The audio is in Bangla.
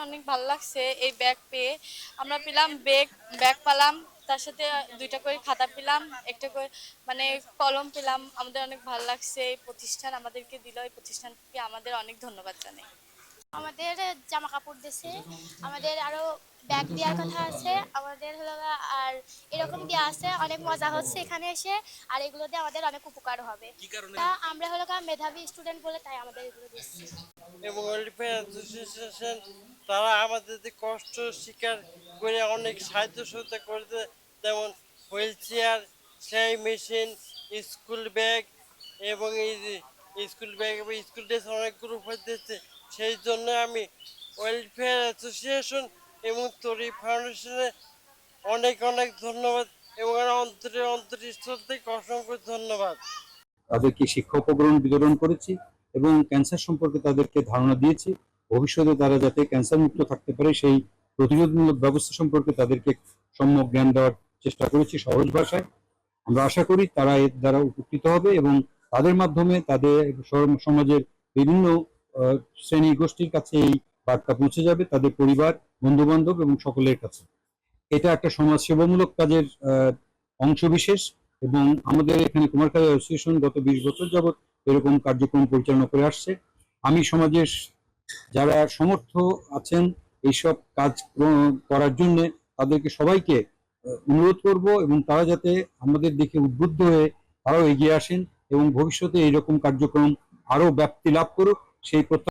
অনেক ভালো লাগছে এই ব্যাগ পেয়ে। আমরা পেলাম ব্যাগ পেলাম, তার সাথে 2টা করে খাতা পেলাম, একটা করে মানে কলম পেলাম। আমাদের অনেক ভালো লাগছে, এই প্রতিষ্ঠান আমাদেরকে দিল, এই প্রতিষ্ঠানকে আমাদের অনেক ধন্যবাদ জানাই। আমাদের জামা কাপড় দিছে, আমাদের আরো ব্যাগ দেওয়ার কথা আছে আমাদের হলো আর এরকম দেওয়া আছে। অনেক মজা হচ্ছে এখানে এসে, আর এগুলো দিয়ে আমাদের অনেক উপকার হবে। তা আমরা হলো মেধাবী স্টুডেন্ট বলে তাই আমাদের এগুলো দিচ্ছে। এবং ওয়েলফেয়ার অ্যাসোসিয়েশন তারা আমাদের যে কষ্ট স্বীকার করে অনেক সাহায্য সহযোগিতা করেছে, যেমন হুইল চেয়ার, সেলাই মেশিন, স্কুল ব্যাগ এবং এই যে স্কুল ব্যাগ এবং স্কুল ড্রেস অনেকগুলো উপহার দিচ্ছে। সেই জন্য আমি ওয়েলফেয়ার অ্যাসোসিয়েশন এবং তরি ফাউন্ডেশনে অনেক অনেক ধন্যবাদ এবং অন্তরস্থল থেকে অসংখ্য ধন্যবাদ। তাদেরকে শিক্ষা উপকরণ বিতরণ করেছি এবং ক্যান্সার সম্পর্কে তাদেরকে ধারণা দিয়েছি। ভবিষ্যতে তারা যাতে ক্যান্সার মুক্ত থাকতে পারে সেই প্রতিরোধমূলক ব্যবস্থা সম্পর্কে তাদেরকে সম্যক জ্ঞান দেওয়ার চেষ্টা করেছি সহজ ভাষায়। আমরা আশা করি তারা এর দ্বারা উপকৃত হবে এবং তাদের মাধ্যমে তাদের সমাজের বিভিন্ন শ্রেণী গোষ্ঠীর কাছে এই বার্তা পৌঁছে যাবে, তাদের পরিবার, বন্ধু বান্ধব এবং সকলের কাছে। এটা একটা সমাজ সেবামূলক কাজের অংশবিশেষ এবং আমাদের এখানে কুমারখালী অ্যাসোসিয়েশন গত 20 বছর যাবৎ এরকম কার্যক্রম পরিচালনা করে আসছে। আমি সমাজের যারা সমর্থ আছেন এইসব কাজ করার জন্য তাদেরকে সবাইকে অনুরোধ করব এবং তারা যাতে আমাদের দেখে উদ্বুদ্ধ হয়ে তারাও এগিয়ে আসেন এবং ভবিষ্যতে এইরকম কার্যক্রম আরো ব্যাপ্তি লাভ করুক সেই প্রত্যাশা